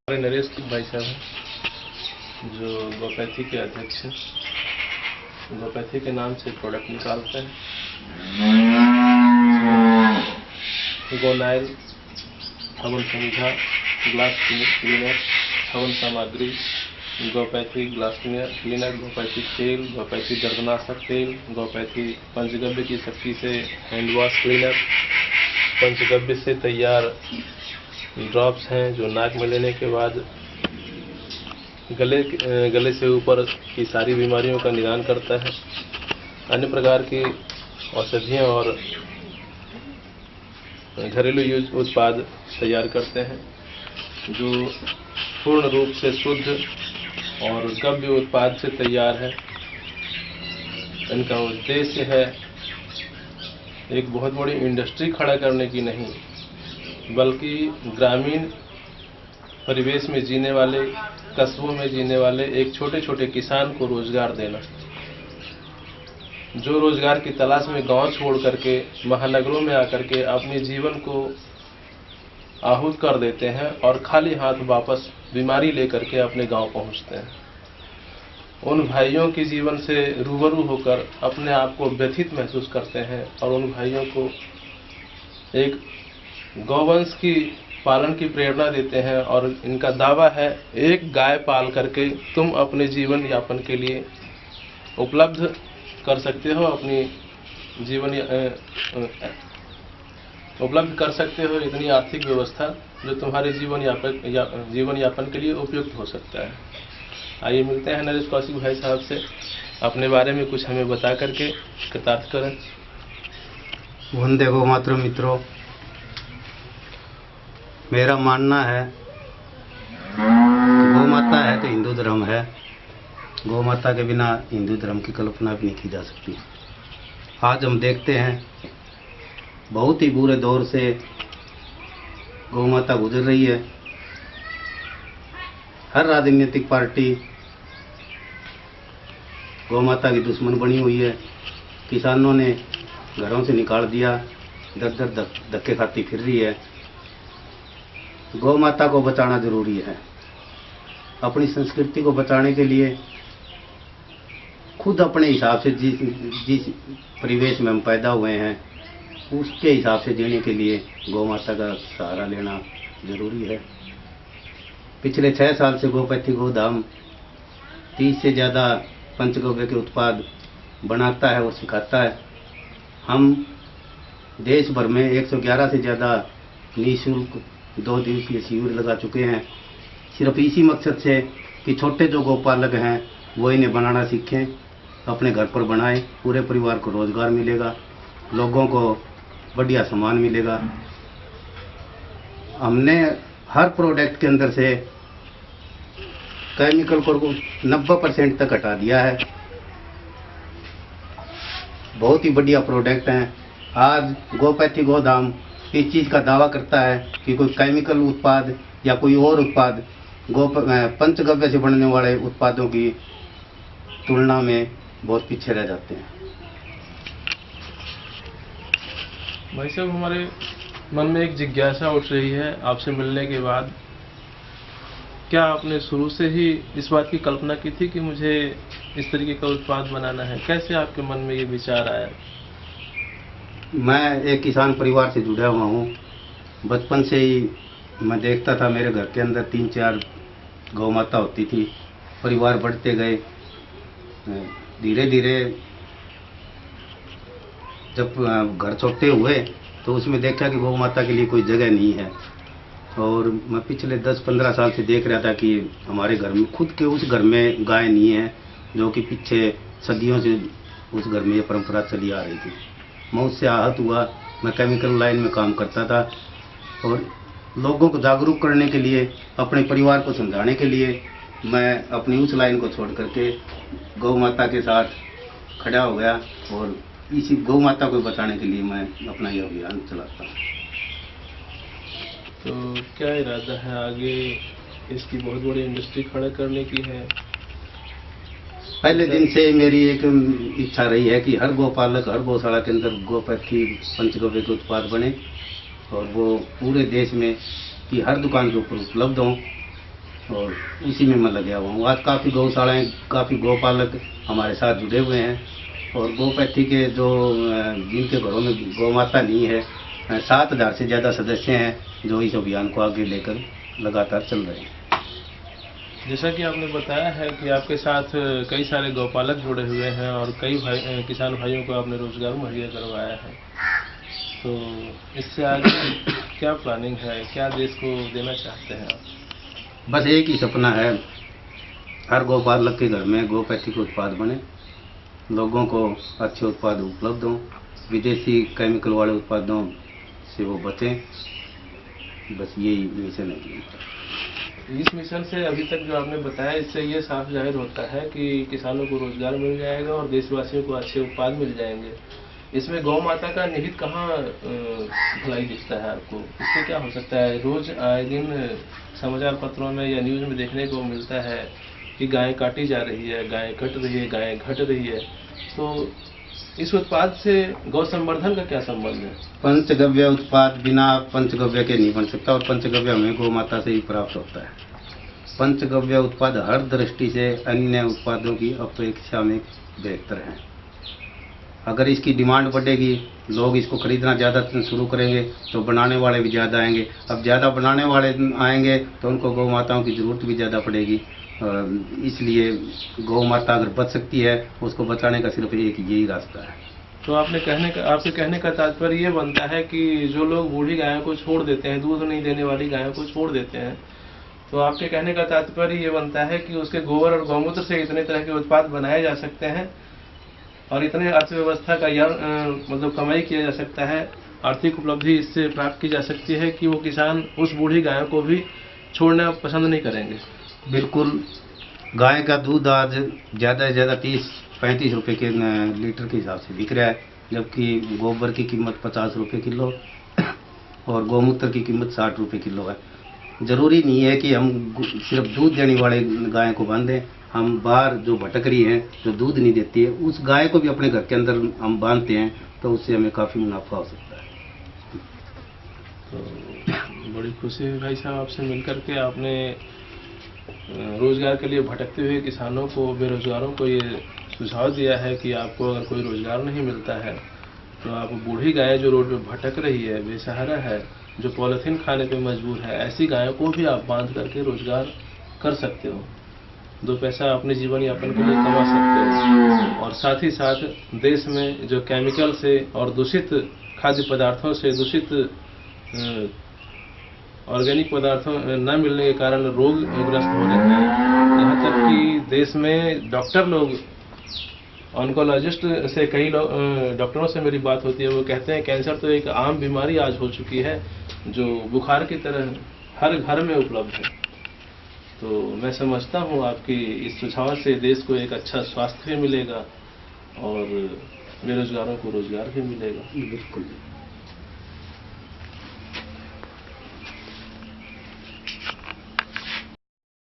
हमारे नरेश भाई साहब हैं जो गोपैथी के अध्यक्ष हैं। गोपैथी के नाम से प्रोडक्ट निकालते हैं। गोनाइल, हवन संध्या, ग्लास क्लीनर, हवन सामग्री, गोपैथी ग्लास क्लीनर, गोपैथी तेल, गोपैथी दर्दनाशक तेल, गोपैथी पंचगव्य की शक्ति से हैंड वॉश क्लीनर, पंचगव्य से तैयार ड्रॉप्स हैं जो नाक में लेने के बाद गले से ऊपर की सारी बीमारियों का निदान करता है। अन्य प्रकार की औषधियाँ और घरेलू यूज उत्पाद तैयार करते हैं जो पूर्ण रूप से शुद्ध और गव्य उत्पाद से तैयार है। इनका उद्देश्य है एक बहुत बड़ी इंडस्ट्री खड़ा करने की नहीं, बल्कि ग्रामीण परिवेश में जीने वाले, कस्बों में जीने वाले एक छोटे छोटे किसान को रोजगार देना, जो रोजगार की तलाश में गांव छोड़ करके महानगरों में आकर के अपने जीवन को आहूत कर देते हैं और खाली हाथ वापस बीमारी लेकर के अपने गांव पहुंचते हैं। उन भाइयों के जीवन से रूबरू होकर अपने आप को व्यथित महसूस करते हैं और उन भाइयों को एक गौवंश की पालन की प्रेरणा देते हैं। और इनका दावा है, एक गाय पाल करके तुम अपने जीवन यापन के लिए उपलब्ध कर सकते हो, अपनी उपलब्ध कर सकते हो इतनी आर्थिक व्यवस्था जो तुम्हारे जीवन यापन के लिए उपयुक्त हो सकता है। आइए मिलते हैं नरेश कौशिक भाई साहब से, अपने बारे में कुछ हमें बता करके कृतार्थ करें। वंदे गो मातरम मित्रों, मेरा मानना है गौ माता है तो हिंदू धर्म है। गौ माता के बिना हिंदू धर्म की कल्पना भी नहीं की जा सकती। आज हम देखते हैं बहुत ही बुरे दौर से गौ माता गुजर रही है। हर राजनीतिक पार्टी गौ माता की दुश्मन बनी हुई है। किसानों ने घरों से निकाल दिया, दर दर धक्के खाती फिर रही है। गौ माता को बचाना जरूरी है। अपनी संस्कृति को बचाने के लिए खुद अपने हिसाब से जिस परिवेश में हम पैदा हुए हैं उसके हिसाब से जीने के लिए गौ माता का सहारा लेना जरूरी है। पिछले 6 साल से गोपैथी गोधाम 30 से ज़्यादा पंचगव्य के उत्पाद बनाता है और सिखाता है। हम देश भर में 111 से ज़्यादा निःशुल्क 2 दिवसीय शिविर लगा चुके हैं, सिर्फ इसी मकसद से कि छोटे जो गौपालक हैं वो इन्हें बनाना सीखें, अपने घर पर बनाएं। पूरे परिवार को रोजगार मिलेगा, लोगों को बढ़िया सामान मिलेगा। हमने हर प्रोडक्ट के अंदर से केमिकल को 90% तक हटा दिया है। बहुत ही बढ़िया प्रोडक्ट हैं। आज गोपैथी गोधाम इस चीज़ का दावा करता है कि कोई केमिकल उत्पाद या कोई और उत्पाद पंचगव्य से बनने वाले उत्पादों की तुलना में बहुत पीछे रह जाते हैं। भाई साहब, हमारे मन में एक जिज्ञासा उठ रही है आपसे मिलने के बाद। क्या आपने शुरू से ही इस बात की कल्पना की थी कि मुझे इस तरीके का उत्पाद बनाना है? कैसे आपके मन में ये विचार आया? मैं एक किसान परिवार से जुड़ा हुआ हूँ। बचपन से ही मैं देखता था मेरे घर के अंदर 3-4 गौ माता होती थी। परिवार बढ़ते गए, धीरे धीरे जब घर छोटे हुए तो उसमें देखा कि गौ माता के लिए कोई जगह नहीं है। और मैं पिछले 10-15 साल से देख रहा था कि हमारे घर में, खुद के उस घर में गाय नहीं है, जो कि पीछे सदियों से उस घर में ये परंपरा चली आ रही थी। मैं उससे आहत हुआ। मैं केमिकल लाइन में काम करता था और लोगों को जागरूक करने के लिए, अपने परिवार को समझाने के लिए मैं अपनी उस लाइन को छोड़ करके गौ माता के साथ खड़ा हो गया और इसी गौ माता को बचाने के लिए मैं अपना यह अभियान चलाता हूँ। तो क्या इरादा है आगे? इसकी बहुत बड़ी इंडस्ट्री खड़ा करने की है? पहले दिन से मेरी एक इच्छा रही है कि हर गौपालक, हर गौशाला के अंदर गोपैथी पंचगव्य के उत्पाद बने और वो पूरे देश में की हर दुकान के ऊपर उपलब्ध हों। और इसी में मैं लगा हुआ हूँ। आज काफ़ी गौशालाएँ, काफ़ी गौपालक हमारे साथ जुड़े हुए हैं और गोपैथी के जो जिनके घरों में गौ माता नहीं है, 7,000 से ज़्यादा सदस्य हैं जो इस अभियान को आगे लेकर लगातार चल रहे हैं। जैसा कि आपने बताया है कि आपके साथ कई सारे गौपालक जुड़े हुए हैं और कई किसान भाइयों को आपने रोजगार मुहैया करवाया है, तो इससे आगे क्या प्लानिंग है, क्या देश को देना चाहते हैं आप? बस एक ही सपना है, हर गौपालक के घर में गोपैथी के उत्पाद बने, लोगों को अच्छे उत्पाद उपलब्ध हों, विदेशी केमिकल वाले उत्पादों से वो बचें। बस यही मिशन है। इस मिशन से अभी तक जो आपने बताया, इससे ये साफ जाहिर होता है कि किसानों को रोजगार मिल जाएगा और देशवासियों को अच्छे उत्पाद मिल जाएंगे। इसमें गौ माता का निहित कहाँ भलाई दिखता है आपको? इससे क्या हो सकता है? रोज आए दिन समाचार पत्रों में या न्यूज में देखने को मिलता है कि गायें काटी जा रही है, गायें कट रही है, गायें घट रही है, तो इस उत्पाद से गौ संवर्धन का क्या संबंध है? पंचगव्य उत्पाद बिना पंचगव्य के नहीं बन सकता और पंचगव्य हमें गौ माता से ही प्राप्त होता है। पंचगव्य उत्पाद हर दृष्टि से अन्य उत्पादों की अपेक्षा में बेहतर है। अगर इसकी डिमांड बढ़ेगी, लोग इसको खरीदना ज़्यादा शुरू करेंगे तो बनाने वाले भी ज़्यादा आएंगे। अब ज़्यादा बनाने वाले आएंगे तो उनको गौ माताओं की ज़रूरत भी ज़्यादा पड़ेगी। इसलिए गौ माता अगर बच सकती है, उसको बचाने का सिर्फ एक यही रास्ता है। तो आपके कहने का तात्पर्य ये बनता है कि जो लोग बूढ़ी गायों को छोड़ देते हैं, दूध नहीं देने वाली गायों को छोड़ देते हैं, तो आपके कहने का तात्पर्य ये बनता है कि उसके गोबर और गौमूत्र से इतने तरह के उत्पाद बनाए जा सकते हैं और इतने अर्थव्यवस्था का मतलब कमाई किया जा सकता है, आर्थिक उपलब्धि इससे प्राप्त की जा सकती है कि वो किसान उस बूढ़ी गायों को भी छोड़ना पसंद नहीं करेंगे। बिल्कुल, गाय का दूध आज ज़्यादा से ज़्यादा 30-35 रुपये के लीटर के हिसाब से बिक रहा है, जबकि गोबर की कीमत 50 रुपये किलो और गौमूत्र की कीमत 60 रुपये किलो है। ज़रूरी नहीं है कि हम सिर्फ दूध देने वाले गाय को बांधें, हम बाहर जो भटक रही है, जो दूध नहीं देती है, उस गाय को भी अपने घर के अंदर हम बांधते हैं तो उससे हमें काफ़ी मुनाफा हो सकता है। तो बड़ी खुशी है भाई साहब आपसे मिलकर के। आपने रोजगार के लिए भटकते हुए किसानों को, बेरोजगारों को ये सुझाव दिया है कि आपको अगर कोई रोजगार नहीं मिलता है तो आप बूढ़ी गाय जो रोड पे भटक रही है, बेसहारा है, जो पॉलिथीन खाने पे मजबूर है, ऐसी गायों को भी आप बांध करके रोजगार कर सकते हो, 2 पैसा अपने जीवन यापन के लिए कमा सकते हो और साथ ही साथ देश में जो केमिकल से और दूषित खाद्य पदार्थों से, दूषित ऑर्गेनिक पदार्थों न मिलने के कारण रोग ग्रस्त हो रहे हैं। यहाँ तक कि देश में डॉक्टर लोग, ऑन्कोलॉजिस्ट से कई डॉक्टरों से मेरी बात होती है, वो कहते हैं कैंसर तो एक आम बीमारी आज हो चुकी है जो बुखार की तरह हर घर में उपलब्ध है। तो मैं समझता हूँ आपकी इस सुझाव से देश को एक अच्छा स्वास्थ्य भी मिलेगा और बेरोजगारों को रोजगार भी मिलेगा। बिल्कुल।